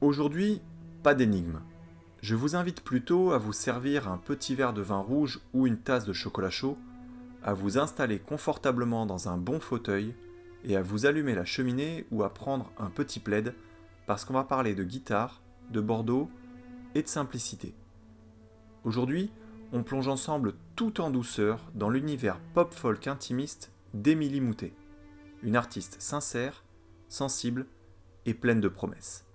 Aujourd'hui, pas d'énigme. Je vous invite plutôt à vous servir un petit verre de vin rouge ou une tasse de chocolat chaud, à vous installer confortablement dans un bon fauteuil et à vous allumer la cheminée ou à prendre un petit plaid parce qu'on va parler de guitare, de Bordeaux et de simplicité. Aujourd'hui, on plonge ensemble tout en douceur dans l'univers pop-folk intimiste d'Émilie Moutet, une artiste sincère, sensible et pleine de promesses.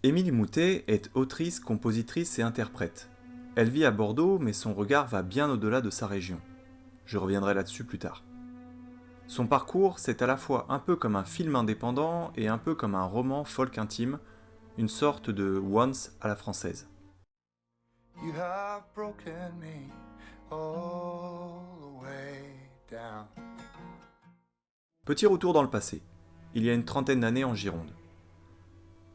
Émilie Moutet est autrice, compositrice et interprète. Elle vit à Bordeaux, mais son regard va bien au-delà de sa région. Je reviendrai là-dessus plus tard. Son parcours, c'est à la fois un peu comme un film indépendant et un peu comme un roman folk intime, une sorte de Once à la française. You have broken me all the way down. Petit retour dans le passé, il y a une trentaine d'années en Gironde.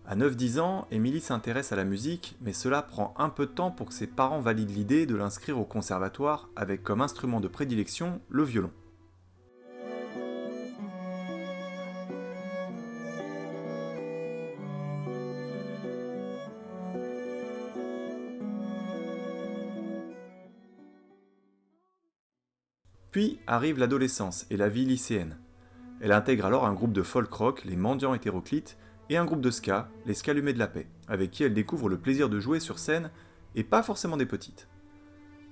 À 9-10 ans, Émilie s'intéresse à la musique, mais cela prend un peu de temps pour que ses parents valident l'idée de l'inscrire au conservatoire avec comme instrument de prédilection le violon. Puis arrive l'adolescence et la vie lycéenne. Elle intègre alors un groupe de folk rock, les Mendiants Hétéroclites, et un groupe de ska, les Scalumets de la Paix, avec qui elle découvre le plaisir de jouer sur scène, et pas forcément des petites.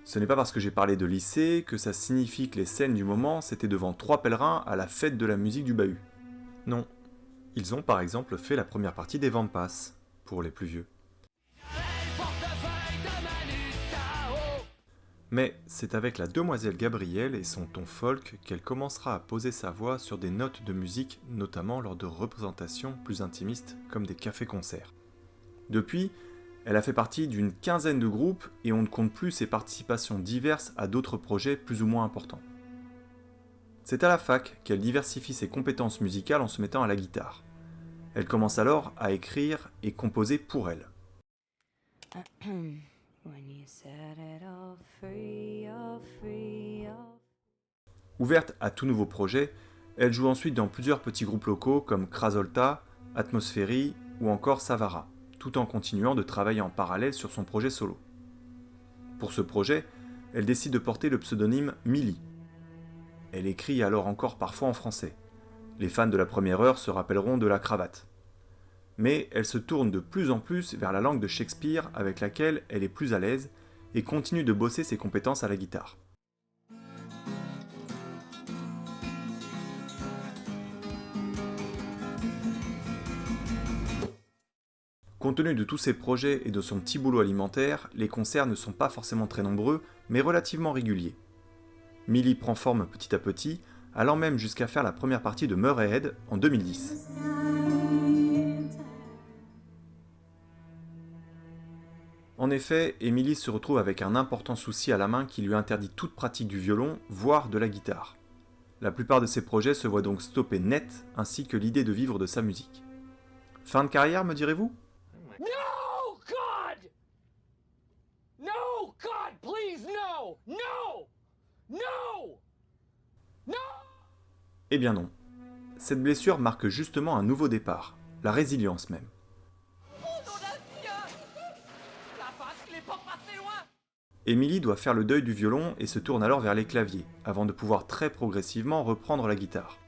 Ce n'est pas parce que j'ai parlé de lycée que ça signifie que les scènes du moment c'était devant 3 pèlerins à la fête de la musique du bahut. Non. Ils ont par exemple fait la première partie des Vampas, pour les plus vieux. Mais c'est avec la demoiselle Gabrielle et son ton folk qu'elle commencera à poser sa voix sur des notes de musique, notamment lors de représentations plus intimistes comme des cafés-concerts. Depuis, elle a fait partie d'une quinzaine de groupes et on ne compte plus ses participations diverses à d'autres projets plus ou moins importants. C'est à la fac qu'elle diversifie ses compétences musicales en se mettant à la guitare. Elle commence alors à écrire et composer pour elle. Ouverte à tout nouveau projet, elle joue ensuite dans plusieurs petits groupes locaux comme Krasolta, Atmosphérie ou encore Savara, tout en continuant de travailler en parallèle sur son projet solo. Pour ce projet, elle décide de porter le pseudonyme Millie. Elle écrit alors encore parfois en français. Les fans de la première heure se rappelleront de la cravate. Mais elle se tourne de plus en plus vers la langue de Shakespeare avec laquelle elle est plus à l'aise et continue de bosser ses compétences à la guitare. Compte tenu de tous ses projets et de son petit boulot alimentaire, les concerts ne sont pas forcément très nombreux, mais relativement réguliers. Millie prend forme petit à petit, allant même jusqu'à faire la première partie de Murrayhead en 2010. En effet, Émilie se retrouve avec un important souci à la main qui lui interdit toute pratique du violon, voire de la guitare. La plupart de ses projets se voient donc stoppés net, ainsi que l'idée de vivre de sa musique. Fin de carrière, me direz-vous ? No, God! No, God, please, no! No! No! No! Eh bien non. Cette blessure marque justement un nouveau départ, la résilience même. Émilie doit faire le deuil du violon et se tourne alors vers les claviers, avant de pouvoir très progressivement reprendre la guitare.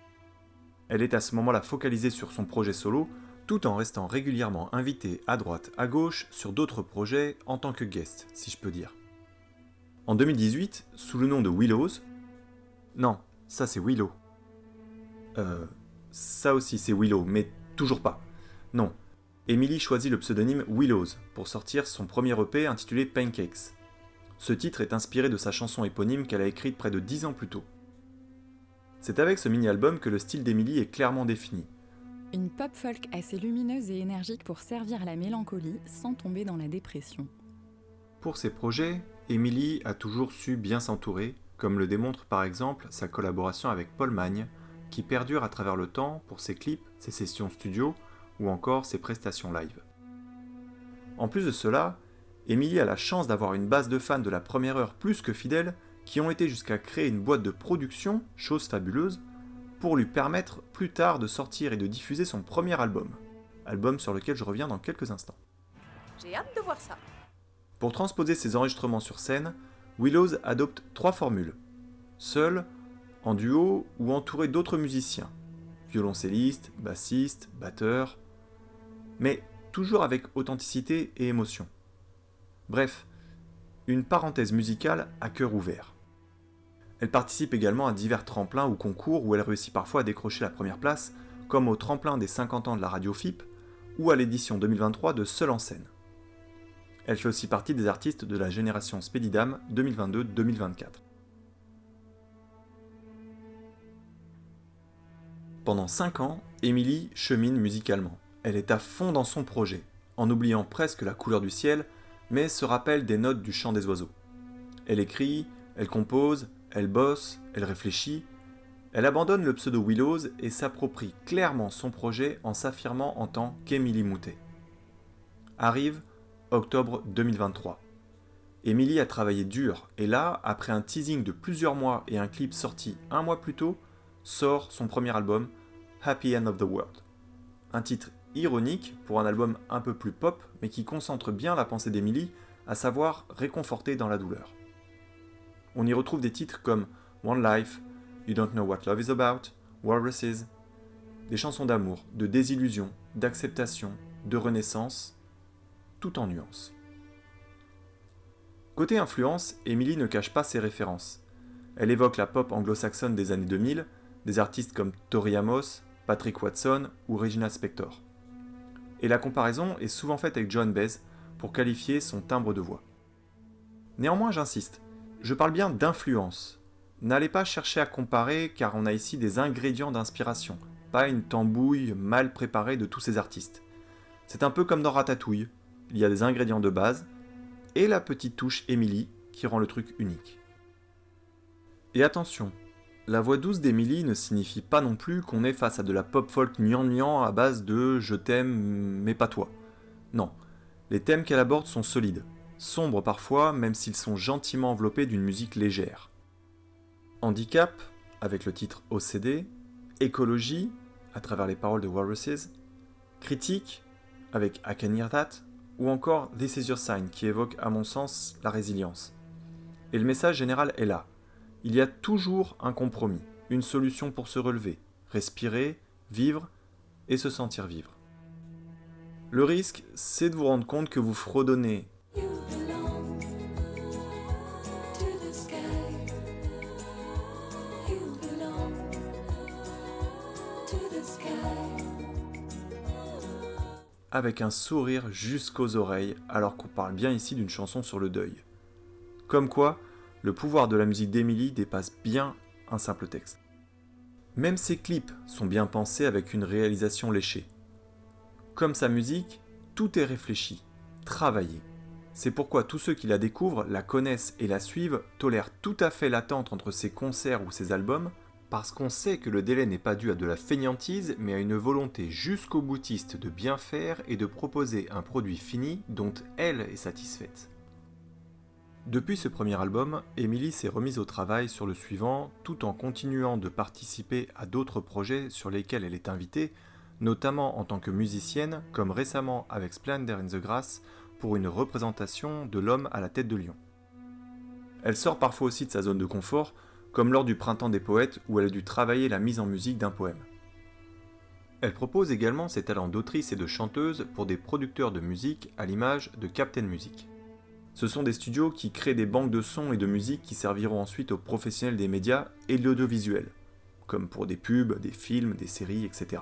Elle est à ce moment-là focalisée sur son projet solo, tout en restant régulièrement invitée à droite, à gauche sur d'autres projets en tant que guest, si je peux dire. En 2018, sous le nom de Willows... Non, ça c'est Willow. Ça aussi c'est Willow, mais toujours pas. Non. Émilie choisit le pseudonyme Willows pour sortir son premier EP intitulé Pancakes. Ce titre est inspiré de sa chanson éponyme qu'elle a écrite près de 10 ans plus tôt. C'est avec ce mini-album que le style d'Émilie est clairement défini. Une pop folk assez lumineuse et énergique pour servir la mélancolie sans tomber dans la dépression. Pour ses projets, Emily a toujours su bien s'entourer, comme le démontre par exemple sa collaboration avec Paul Magne, qui perdure à travers le temps pour ses clips, ses sessions studio ou encore ses prestations live. En plus de cela, Emily a la chance d'avoir une base de fans de la première heure plus que fidèles qui ont été jusqu'à créer une boîte de production, chose fabuleuse, pour lui permettre plus tard de sortir et de diffuser son premier album sur lequel je reviens dans quelques instants. J'ai hâte de voir ça. Pour transposer ses enregistrements sur scène, Willows adopte 3 formules. Seul, en duo ou entouré d'autres musiciens, violoncelliste, bassiste, batteur, mais toujours avec authenticité et émotion. Bref, une parenthèse musicale à cœur ouvert. Elle participe également à divers tremplins ou concours où elle réussit parfois à décrocher la première place, comme au tremplin des 50 ans de la radio FIP ou à l'édition 2023 de Seul en scène. Elle fait aussi partie des artistes de la génération Spedidam 2022-2024. Pendant 5 ans, Emily chemine musicalement. Elle est à fond dans son projet, en oubliant presque la couleur du ciel, mais se rappelle des notes du chant des oiseaux. Elle écrit, elle compose, elle bosse, elle réfléchit. Elle abandonne le pseudo Willows et s'approprie clairement son projet en s'affirmant en tant qu'Emily Moutet. Arrive octobre 2023. Emily a travaillé dur et là, après un teasing de plusieurs mois et un clip sorti 1 mois plus tôt, sort son premier album, Happy End of the World. Un titre ironique pour un album un peu plus pop mais qui concentre bien la pensée d'Emily, à savoir réconforter dans la douleur. On y retrouve des titres comme One Life, You Don't Know What Love Is About, Walruses, des chansons d'amour, de désillusion, d'acceptation, de renaissance, tout en nuances. Côté influence, Emily ne cache pas ses références. Elle évoque la pop anglo-saxonne des années 2000, des artistes comme Tori Amos, Patrick Watson ou Regina Spektor. Et la comparaison est souvent faite avec Joan Baez pour qualifier son timbre de voix. Néanmoins, j'insiste, je parle bien d'influence. N'allez pas chercher à comparer car on a ici des ingrédients d'inspiration, pas une tambouille mal préparée de tous ces artistes. C'est un peu comme dans Ratatouille, il y a des ingrédients de base et la petite touche Emily qui rend le truc unique. Et attention, la voix douce d'Emily ne signifie pas non plus qu'on est face à de la pop folk gnangnan à base de « je t'aime mais pas toi ». Non, les thèmes qu'elle aborde sont solides, sombres parfois même s'ils sont gentiment enveloppés d'une musique légère. Handicap, avec le titre OCD, écologie, à travers les paroles de Walruses, critique, avec I Can Hear That, ou encore This Is Your Sign, qui évoque à mon sens la résilience. Et le message général est là. Il y a toujours un compromis, une solution pour se relever, respirer, vivre et se sentir vivre. Le risque, c'est de vous rendre compte que vous fredonnez avec un sourire jusqu'aux oreilles alors qu'on parle bien ici d'une chanson sur le deuil. Comme quoi, le pouvoir de la musique d'Emily dépasse bien un simple texte. Même ses clips sont bien pensés avec une réalisation léchée. Comme sa musique, tout est réfléchi, travaillé. C'est pourquoi tous ceux qui la découvrent, la connaissent et la suivent tolèrent tout à fait l'attente entre ses concerts ou ses albums, parce qu'on sait que le délai n'est pas dû à de la fainéantise, mais à une volonté jusqu'au boutiste de bien faire et de proposer un produit fini dont elle est satisfaite. Depuis ce premier album, Emily s'est remise au travail sur le suivant, tout en continuant de participer à d'autres projets sur lesquels elle est invitée, notamment en tant que musicienne, comme récemment avec Splendor in the Grass, pour une représentation de l'homme à la tête de lion. Elle sort parfois aussi de sa zone de confort, comme lors du Printemps des poètes où elle a dû travailler la mise en musique d'un poème. Elle propose également ses talents d'autrice et de chanteuse pour des producteurs de musique à l'image de Captain Music. Ce sont des studios qui créent des banques de sons et de musique qui serviront ensuite aux professionnels des médias et de l'audiovisuel, comme pour des pubs, des films, des séries, etc.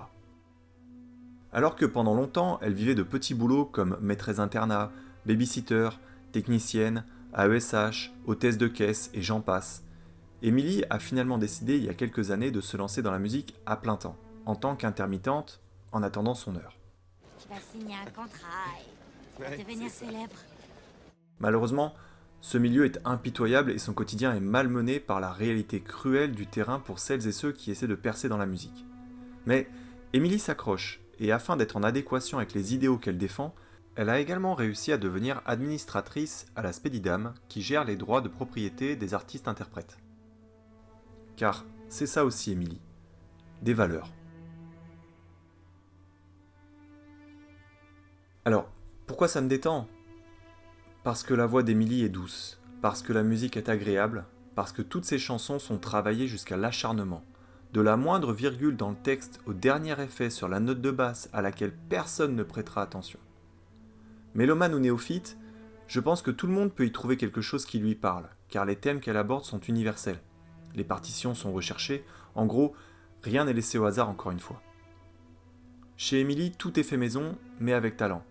Alors que pendant longtemps, elle vivait de petits boulots comme maîtresse internat, babysitter, technicienne, AESH, hôtesse de caisse et j'en passe, Emily a finalement décidé il y a quelques années de se lancer dans la musique à plein temps, en tant qu'intermittente, en attendant son heure. Tu vas signer un contrat et tu vas devenir célèbre. Malheureusement, ce milieu est impitoyable et son quotidien est malmené par la réalité cruelle du terrain pour celles et ceux qui essaient de percer dans la musique. Mais Emily s'accroche, et afin d'être en adéquation avec les idéaux qu'elle défend, elle a également réussi à devenir administratrice à la Spedidam qui gère les droits de propriété des artistes-interprètes. Car c'est ça aussi Emily, des valeurs. Alors, pourquoi ça me détend ? Parce que la voix d'Emily est douce, parce que la musique est agréable, parce que toutes ses chansons sont travaillées jusqu'à l'acharnement. De la moindre virgule dans le texte au dernier effet sur la note de basse à laquelle personne ne prêtera attention. Mélomane ou néophyte, je pense que tout le monde peut y trouver quelque chose qui lui parle, car les thèmes qu'elle aborde sont universels. Les partitions sont recherchées, en gros, rien n'est laissé au hasard encore une fois. Chez Emily, tout est fait maison, mais avec talent.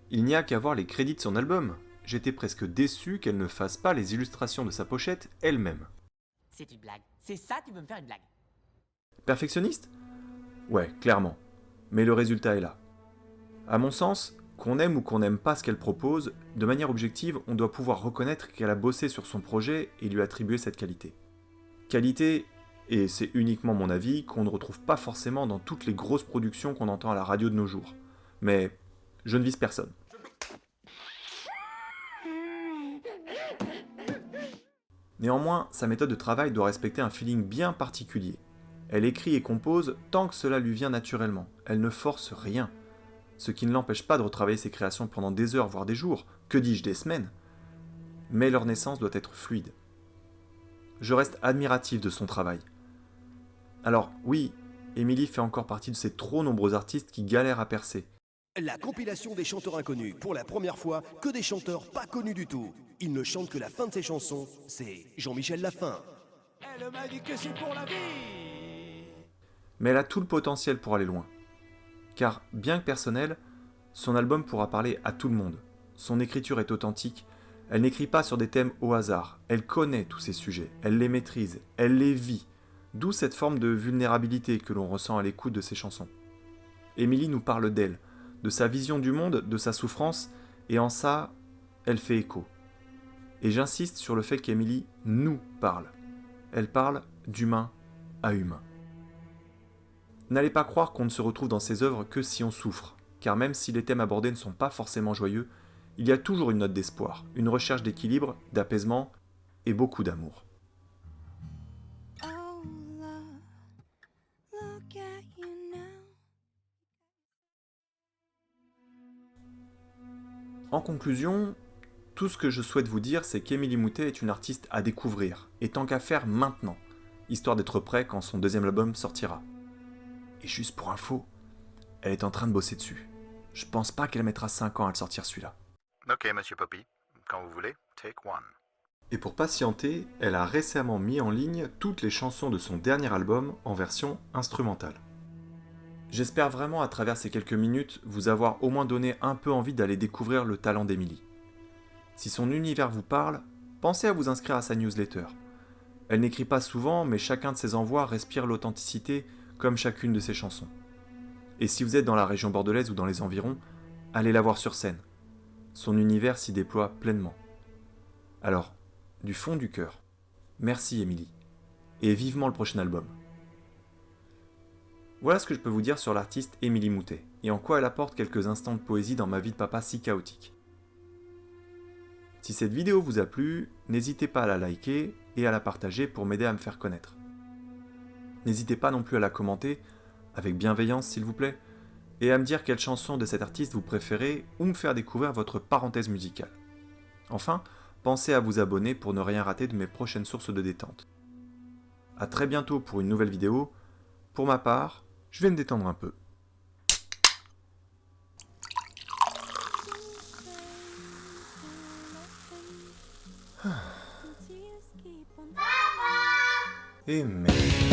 Il n'y a qu'à voir les crédits de son album. J'étais presque déçu qu'elle ne fasse pas les illustrations de sa pochette elle-même. C'est une blague. C'est ça, tu veux me faire une blague? Perfectionniste ? Ouais, clairement. Mais le résultat est là. À mon sens, qu'on aime ou qu'on n'aime pas ce qu'elle propose, de manière objective, on doit pouvoir reconnaître qu'elle a bossé sur son projet et lui attribuer cette qualité. Qualité, et c'est uniquement mon avis, qu'on ne retrouve pas forcément dans toutes les grosses productions qu'on entend à la radio de nos jours. Mais je ne vise personne. Néanmoins, sa méthode de travail doit respecter un feeling bien particulier. Elle écrit et compose tant que cela lui vient naturellement. Elle ne force rien. Ce qui ne l'empêche pas de retravailler ses créations pendant des heures, voire des jours, que dis-je, des semaines. Mais leur naissance doit être fluide. Je reste admiratif de son travail. Alors oui, Emily fait encore partie de ces trop nombreux artistes qui galèrent à percer. La compilation des chanteurs inconnus, pour la première fois, que des chanteurs pas connus du tout. Ils ne chantent que la fin de ses chansons, c'est Jean-Michel Lafin. Elle m'a dit que c'est pour la vie. Mais elle a tout le potentiel pour aller loin. Car, bien que personnel, son album pourra parler à tout le monde. Son écriture est authentique, elle n'écrit pas sur des thèmes au hasard, elle connaît tous ces sujets, elle les maîtrise, elle les vit, d'où cette forme de vulnérabilité que l'on ressent à l'écoute de ses chansons. Emily nous parle d'elle, de sa vision du monde, de sa souffrance, et en ça, elle fait écho. Et j'insiste sur le fait qu'Emily nous parle. Elle parle d'humain à humain. N'allez pas croire qu'on ne se retrouve dans ses œuvres que si on souffre, car même si les thèmes abordés ne sont pas forcément joyeux, il y a toujours une note d'espoir, une recherche d'équilibre, d'apaisement et beaucoup d'amour. Oh love, look at you now. En conclusion, tout ce que je souhaite vous dire, c'est qu'Emily Moutet est une artiste à découvrir, et tant qu'à faire maintenant, histoire d'être prêt quand son deuxième album sortira. Et juste pour info, elle est en train de bosser dessus. Je pense pas qu'elle mettra 5 ans à le sortir celui-là. Ok, monsieur Poppy. Quand vous voulez, take one. Et pour patienter, elle a récemment mis en ligne toutes les chansons de son dernier album en version instrumentale. J'espère vraiment à travers ces quelques minutes vous avoir au moins donné un peu envie d'aller découvrir le talent d'Emily. Si son univers vous parle, pensez à vous inscrire à sa newsletter. Elle n'écrit pas souvent, mais chacun de ses envois respire l'authenticité comme chacune de ses chansons. Et si vous êtes dans la région bordelaise ou dans les environs, allez la voir sur scène. Son univers s'y déploie pleinement. Alors, du fond du cœur, merci Emily, et vivement le prochain album. Voilà ce que je peux vous dire sur l'artiste Emily Moutet, et en quoi elle apporte quelques instants de poésie dans ma vie de papa si chaotique. Si cette vidéo vous a plu, n'hésitez pas à la liker et à la partager pour m'aider à me faire connaître. N'hésitez pas non plus à la commenter, avec bienveillance s'il vous plaît, et à me dire quelle chanson de cet artiste vous préférez ou me faire découvrir votre parenthèse musicale. Enfin, pensez à vous abonner pour ne rien rater de mes prochaines sources de détente. A très bientôt pour une nouvelle vidéo. Pour ma part, je vais me détendre un peu. Et merde.